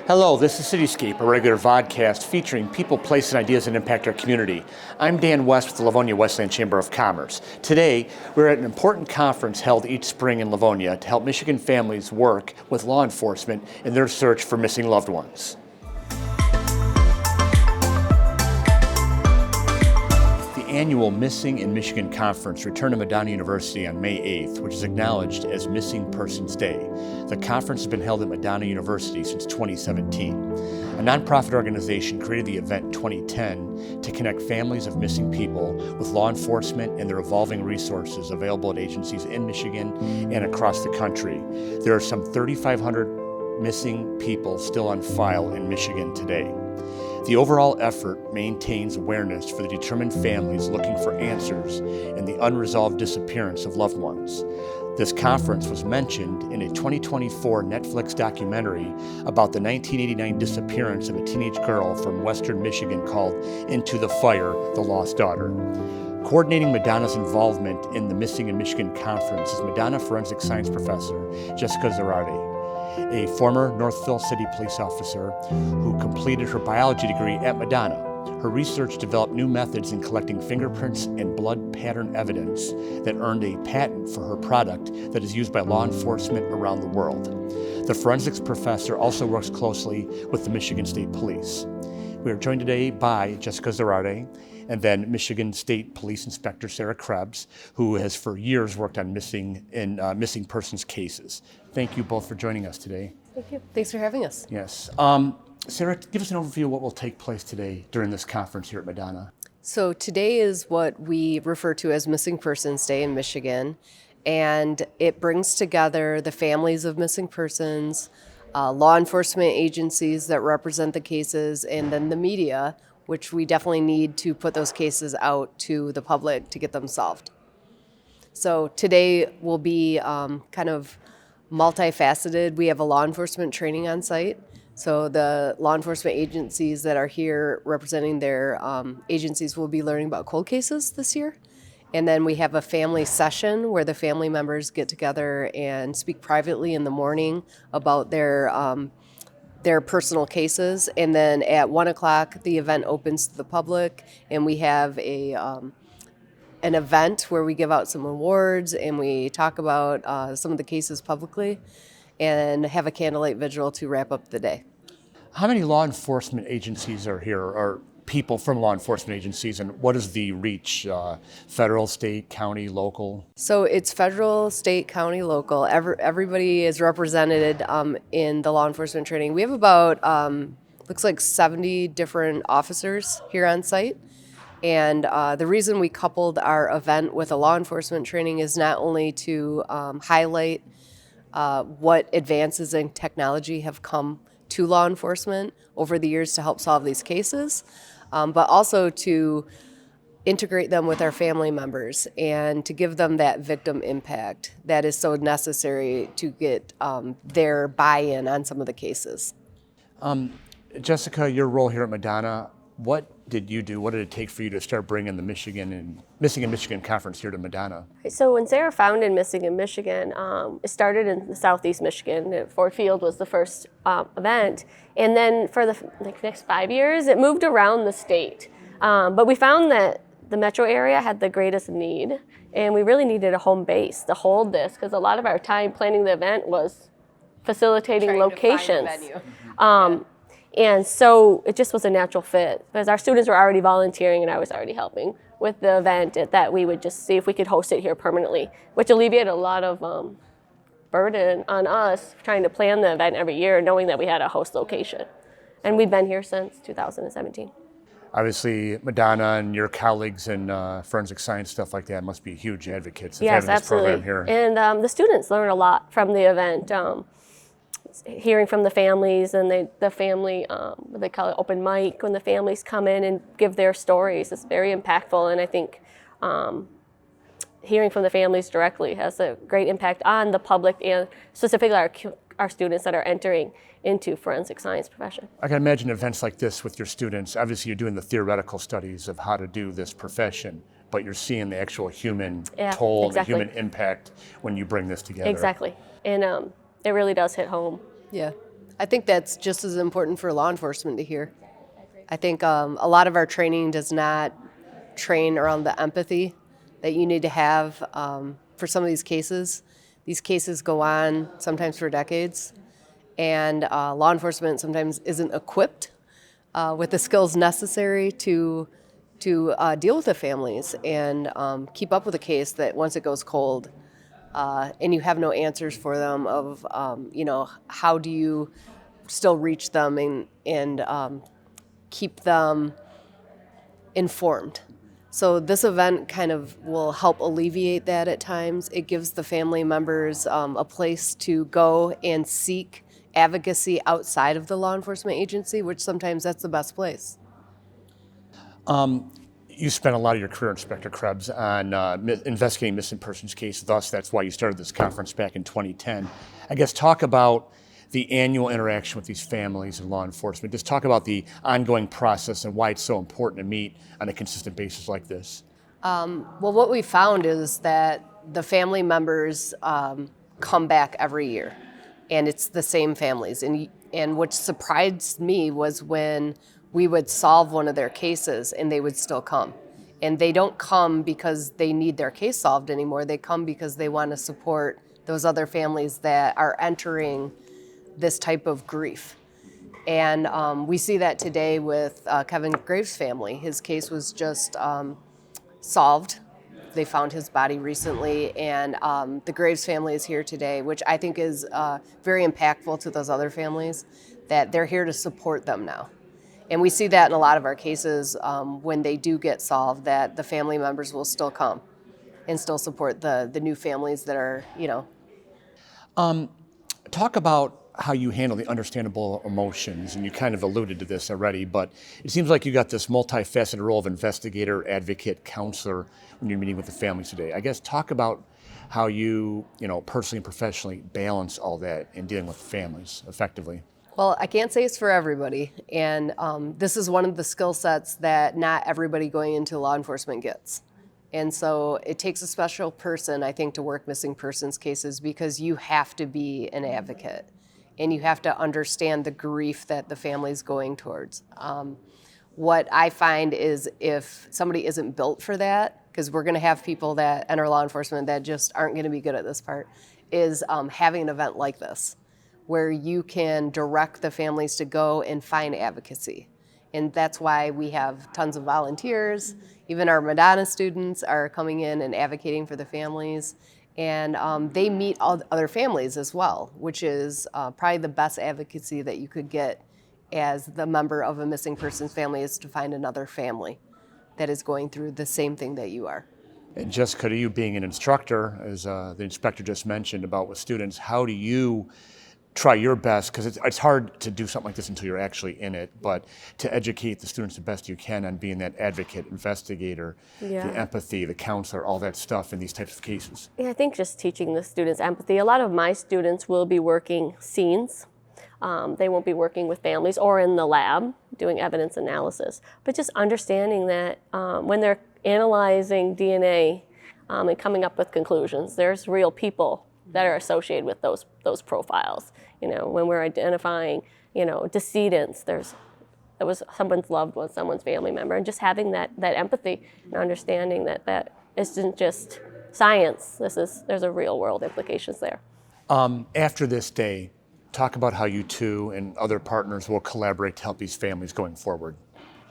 Hello, this is CityScape, a regular vodcast featuring people, places, and ideas that impact our community. I'm Dan West with the Livonia Westland Chamber of Commerce. Today, we're at an important conference held each spring in Livonia to help Michigan families work with law enforcement in their search for missing loved ones. The annual Missing in Michigan Conference returned to Madonna University on May 8th, which is acknowledged as Missing Persons Day. The conference has been held at Madonna University since 2017. A nonprofit organization created the event in 2010 to connect families of missing people with law enforcement and their evolving resources available at agencies in Michigan and across the country. There are some 3,500 missing people still on file in Michigan today. The overall effort maintains awareness for the determined families looking for answers in the unresolved disappearance of loved ones. This conference was mentioned in a 2024 Netflix documentary about the 1989 disappearance of a teenage girl from western Michigan called Into the Fire, the Lost Daughter. Coordinating Madonna's involvement in the Missing in Michigan Conference is Madonna forensic science professor Jessica Zarate, a former Northville City police officer who completed her biology degree at Madonna. Her research developed new methods in collecting fingerprints and blood pattern evidence that earned a patent for her product that is used by law enforcement around the world. The forensics professor also works closely with the Michigan State Police. We are joined today by Jessica Zarate and then Michigan State Police Inspector Sarah Krebs, who has for years worked on missing persons cases. Thank you both for joining us today. Thank you. Thanks for having us. Yes. Sarah, give us an overview of what will take place today during this conference here at Madonna. So today is what we refer to as Missing Persons Day in Michigan, and it brings together the families of missing persons, law enforcement agencies that represent the cases, and then the media, which we definitely need to put those cases out to the public to get them solved. So today will be kind of multifaceted. We have a law enforcement training on site. So the law enforcement agencies that are here representing their agencies will be learning about cold cases this year. And then we have a family session where the family members get together and speak privately in the morning about their personal cases. And then at 1 o'clock, the event opens to the public, and we have an event where we give out some awards and we talk about some of the cases publicly and have a candlelight vigil to wrap up the day. How many law enforcement agencies are here, or people from law enforcement agencies, and what is the reach? Federal, state, county, local? So it's federal, state, county, local. Everybody is represented in the law enforcement training. We have about, looks like 70 different officers here on site. And the reason we coupled our event with a law enforcement training is not only to highlight what advances in technology have come to law enforcement over the years to help solve these cases, but also to integrate them with our family members and to give them that victim impact that is so necessary to get their buy-in on some of the cases. Jessica, your role here at Madonna, what did you do? What did it take for you to start bringing the Missing in Michigan Conference here to Madonna? So when Sarah founded Missing in Michigan, it started in southeast Michigan. Ford Field was the first event. And then for the next 5 years, it moved around the state. But we found that the metro area had the greatest need, and we really needed a home base to hold this, because a lot of our time planning the event was facilitating locations. And so it just was a natural fit, because our students were already volunteering and I was already helping with the event, that we would just see if we could host it here permanently, which alleviated a lot of burden on us trying to plan the event every year, knowing that we had a host location. And we've been here since 2017. Obviously, Madonna and your colleagues in forensic science, stuff like that, must be huge advocates of yes, having this program absolutely. here. And the students learn a lot from the event. Hearing from the families, and the family, they call it open mic, when the families come in and give their stories. It's very impactful, and I think hearing from the families directly has a great impact on the public and specifically our students that are entering into forensic science profession. I can imagine events like this with your students. Obviously, you're doing the theoretical studies of how to do this profession, but you're seeing the actual human toll, exactly. the human impact when you bring this together. Exactly. And it really does hit home. Yeah. I think that's just as important for law enforcement to hear. I think a lot of our training does not train around the empathy that you need to have for some of these cases. These cases go on sometimes for decades, and law enforcement sometimes isn't equipped with the skills necessary to deal with the families and keep up with a case that once it goes cold, and you have no answers for them of how do you still reach them and keep them informed. So this event kind of will help alleviate that at times. It gives the family members a place to go and seek advocacy outside of the law enforcement agency, which sometimes that's the best place. You spent a lot of your career, Inspector Krebs, on investigating missing persons cases. Thus, that's why you started this conference back in 2010. I guess talk about the annual interaction with these families and law enforcement. Just talk about the ongoing process and why it's so important to meet on a consistent basis like this. Well, what we found is that the family members come back every year, and it's the same families. And what surprised me was when we would solve one of their cases and they would still come. And they don't come because they need their case solved anymore. They come because they want to support those other families that are entering this type of grief. And we see that today with Kevin Graves' family. His case was just solved. They found his body recently, and the Graves family is here today, which I think is very impactful to those other families, that they're here to support them now. And we see that in a lot of our cases when they do get solved, that the family members will still come and still support the new families that are, Talk about how you handle the understandable emotions, and you kind of alluded to this already, but it seems like you got this multifaceted role of investigator, advocate, counselor when you're meeting with the families today. I guess talk about how you, personally and professionally balance all that in dealing with families effectively. Well, I can't say it's for everybody, and this is one of the skill sets that not everybody going into law enforcement gets. And so it takes a special person, I think, to work missing persons cases because you have to be an advocate and you have to understand the grief that the family's going towards. What I find is if somebody isn't built for that, because we're going to have people that enter law enforcement that just aren't going to be good at this part, is having an event like this, where you can direct the families to go and find advocacy. And that's why we have tons of volunteers. Even our Madonna students are coming in and advocating for the families. And they meet all other families as well, which is probably the best advocacy that you could get as the member of a missing person's family, is to find another family that is going through the same thing that you are. And Jessica, to you being an instructor, as the inspector just mentioned about with students, how do you try your best, because it's hard to do something like this until you're actually in it, but to educate the students the best you can on being that advocate, investigator, the empathy, the counselor, all that stuff in these types of cases? Yeah, I think just teaching the students empathy. A lot of my students will be working scenes. They won't be working with families or in the lab doing evidence analysis, but just understanding that when they're analyzing DNA and coming up with conclusions, there's real people that are associated with those profiles. When we're identifying, decedents, there was someone's loved one, someone's family member, and just having that empathy and understanding that isn't just science. There's a real world implications there. After this day, talk about how you two and other partners will collaborate to help these families going forward.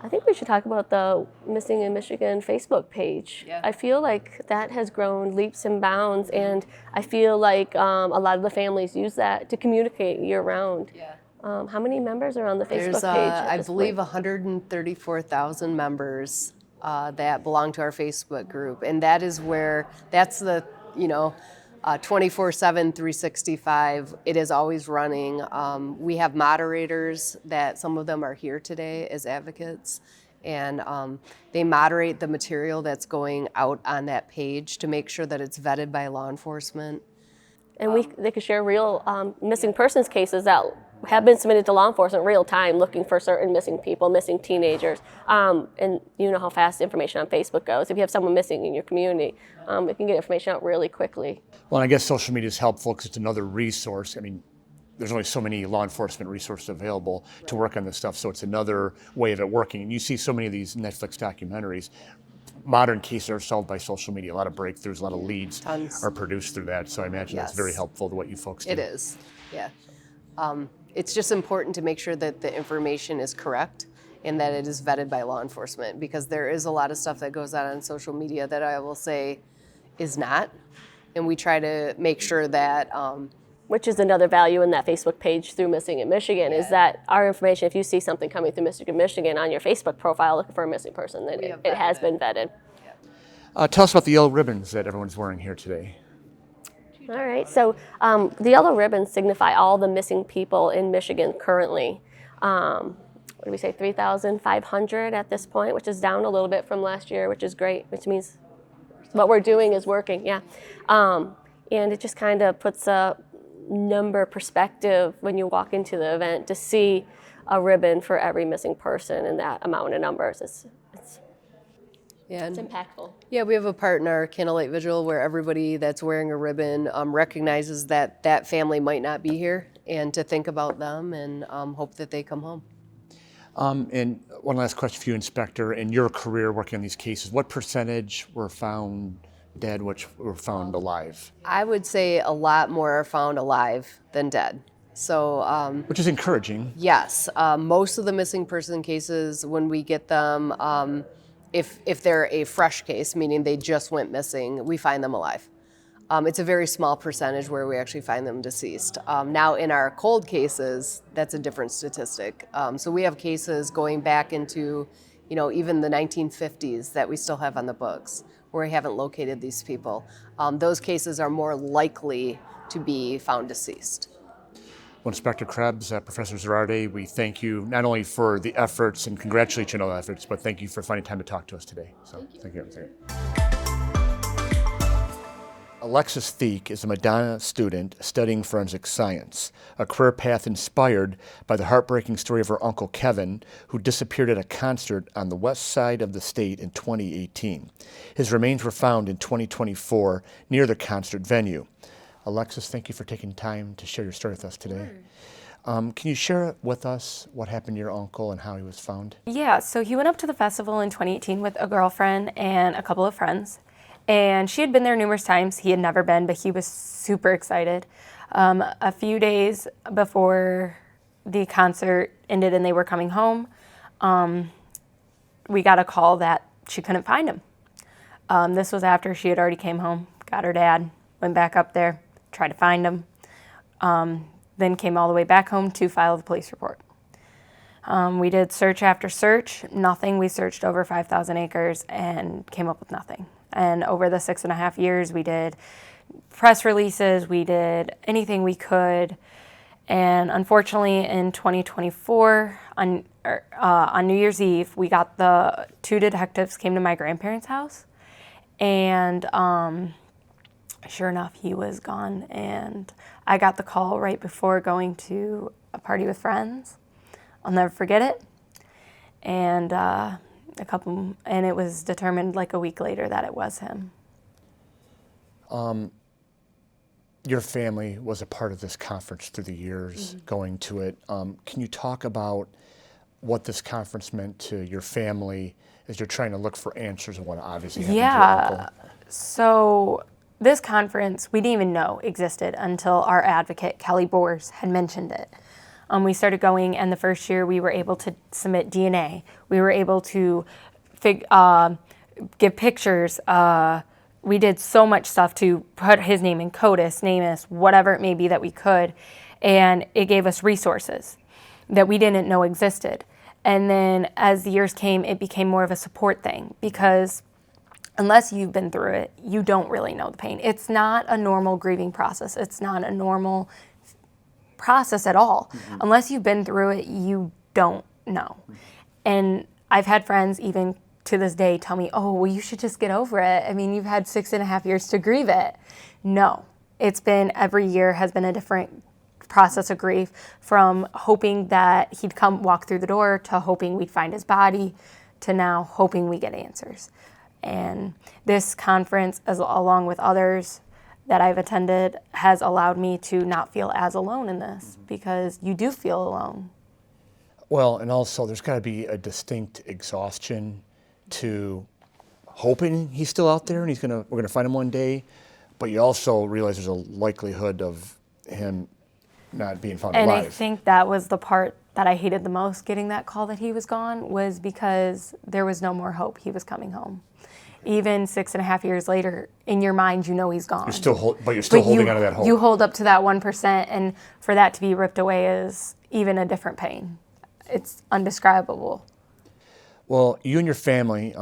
I think we should talk about the Missing in Michigan Facebook page. Yeah. I feel like that has grown leaps and bounds, and I feel like a lot of the families use that to communicate year-round. Yeah. How many members are on the Facebook page? I believe 134,000 members that belong to our Facebook group, and that is that's the 24/7, 365. It is always running. We have moderators that some of them are here today as advocates, and they moderate the material that's going out on that page to make sure that it's vetted by law enforcement. And they could share real missing persons cases that have been submitted to law enforcement real time, looking for certain missing people, missing teenagers. And you know how fast information on Facebook goes. If you have someone missing in your community, it can get information out really quickly. Well, I guess social media is helpful because it's another resource. I mean, there's only so many law enforcement resources available to work on this stuff, so it's another way of it working. And you see so many of these Netflix documentaries, modern cases are solved by social media. A lot of breakthroughs, a lot of leads Tons. are produced through that. So I imagine that's very Yes. helpful to what you folks do. It is, yeah. It's just important to make sure that the information is correct and that it is vetted by law enforcement, because there is a lot of stuff that goes out on social media that I will say is not. And we try to make sure that Which is another value in that Facebook page through Missing in Michigan, is that our information, if you see something coming through Missing in Michigan on your Facebook profile looking for a missing person, then it has been vetted. Tell us about the yellow ribbons that everyone's wearing here today. All right, so the yellow ribbons signify all the missing people in Michigan currently. What do we say, 3,500 at this point, which is down a little bit from last year, which is great, which means what we're doing is working, yeah. And it just kind of puts a number perspective when you walk into the event to see a ribbon for every missing person and that amount of numbers. It's impactful. Yeah, we have a part in our Candlelight Vigil where everybody that's wearing a ribbon recognizes that that family might not be here, and to think about them and hope that they come home. And one last question for you, Inspector. In your career working on these cases, what percentage were found dead, which were found alive? I would say a lot more are found alive than dead. So, Which is encouraging. yes, most of the missing person cases, when we get them, if they're a fresh case, meaning they just went missing, we find them alive. It's a very small percentage where we actually find them deceased. Now, in our cold cases, that's a different statistic. So we have cases going back into, even the 1950s that we still have on the books, where we haven't located these people. Those cases are more likely to be found deceased. Well, Inspector Krebs, Professor Zerardi, we thank you not only for the efforts and congratulate you on all the efforts, but thank you for finding time to talk to us today. So, thank you. Alexis Theek is a Madonna student studying forensic science, a career path inspired by the heartbreaking story of her uncle Kevin, who disappeared at a concert on the west side of the state in 2018. His remains were found in 2024 near the concert venue. Alexis, thank you for taking time to share your story with us today. Can you share with us what happened to your uncle and how he was found? Yeah, so he went up to the festival in 2018 with a girlfriend and a couple of friends. And she had been there numerous times. He had never been, but he was super excited. A few days before the concert ended and they were coming home, we got a call that she couldn't find him. This was after she had already came home, got her dad, went back up there, tried to find him, then came all the way back home to file the police report. We did search after search, nothing. We searched over 5,000 acres and came up with nothing. And over the 6.5 years, we did press releases, we did anything we could. And unfortunately, in 2024, on New Year's Eve, we got the two detectives came to my grandparents' house. And sure enough, he was gone. And I got the call right before going to a party with friends. I'll never forget it. And and it was determined like a week later that it was him. Your family was a part of this conference through the years, going to it. Can you talk about what this conference meant to your family as you're trying to look for answers on what obviously happened to your uncle? So this conference we didn't even know existed until our advocate, Kelly Bors, had mentioned it. We started going, and the first year we were able to submit DNA. We were able to give pictures. We did so much stuff to put his name in CODIS, NamUs, whatever it may be that we could, and it gave us resources that we didn't know existed. And then as the years came, it became more of a support thing, because unless you've been through it, you don't really know the pain. It's not a normal grieving process. It's not a normal process at all. Mm-hmm. Unless you've been through it, you don't know. And I've had friends even to this day tell me, oh, well, you should just get over it. I mean, you've had 6.5 years to grieve it. No, it's been, every year has been a different process of grief, from hoping that he'd come walk through the door, to hoping we'd find his body, to now hoping we get answers. And this conference, as along with others, that I've attended has allowed me to not feel as alone in this, because you do feel alone. Well, and also there's got to be a distinct exhaustion to hoping he's still out there and we're gonna find him one day, but you also realize there's a likelihood of him not being found And alive. I think that was the part that I hated the most, getting that call that he was gone, was because there was no more hope he was coming home. Even 6.5 years later, in your mind, you know he's gone. You're still holding on to that hope. You hold up to that 1%, and for that to be ripped away is even a different pain. It's undescribable. Well, you and your family,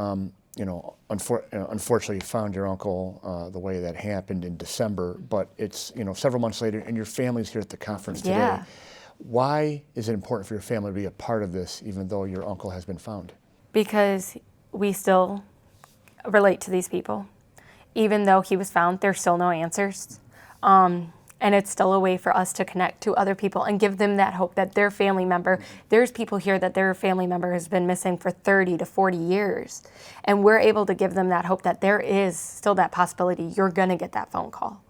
unfortunately, you found your uncle the way that happened in December, but it's several months later, and your family's here at the conference today. Yeah. Why is it important for your family to be a part of this, even though your uncle has been found? Because we still relate to these people. Even though he was found, there's still no answers. And it's still a way for us to connect to other people and give them that hope that their family member, there's people here that their family member has been missing for 30 to 40 years. And we're able to give them that hope that there is still that possibility you're gonna get that phone call.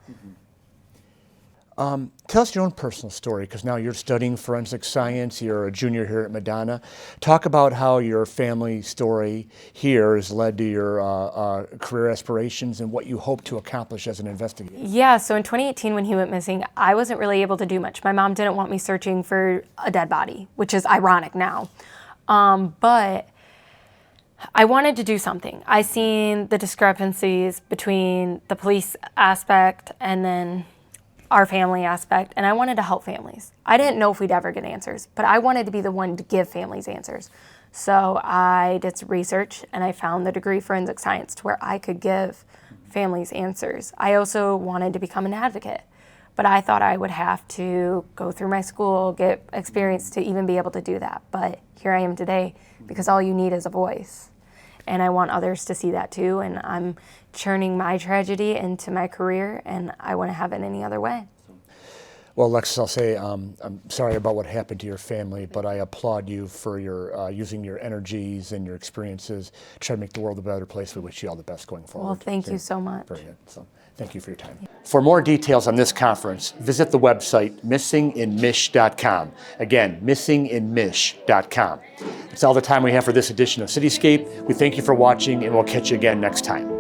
Tell us your own personal story, because now you're studying forensic science, you're a junior here at Madonna. Talk about how your family story here has led to your career aspirations and what you hope to accomplish as an investigator. Yeah, so in 2018 when he went missing, I wasn't really able to do much. My mom didn't want me searching for a dead body, which is ironic now. But I wanted to do something. I seen the discrepancies between the police aspect and then our family aspect, and I wanted to help families. I didn't know if we'd ever get answers, but I wanted to be the one to give families answers. So I did some research, and I found the degree forensic science to where I could give families answers. I also wanted to become an advocate, but I thought I would have to go through my school, get experience to even be able to do that. But here I am today, because all you need is a voice. And I want others to see that too, and I'm churning my tragedy into my career, and I wouldn't have it any other way. Well, Alexis, I'll say I'm sorry about what happened to your family, but I applaud you for your using your energies and your experiences to try to make the world a better place. We wish you all the best going forward. Well, thank you so much. Very good. So, thank you for your time. For more details on this conference, visit the website missinginmish.com. Again, missinginmish.com. That's all the time we have for this edition of CityScape. We thank you for watching, and we'll catch you again next time.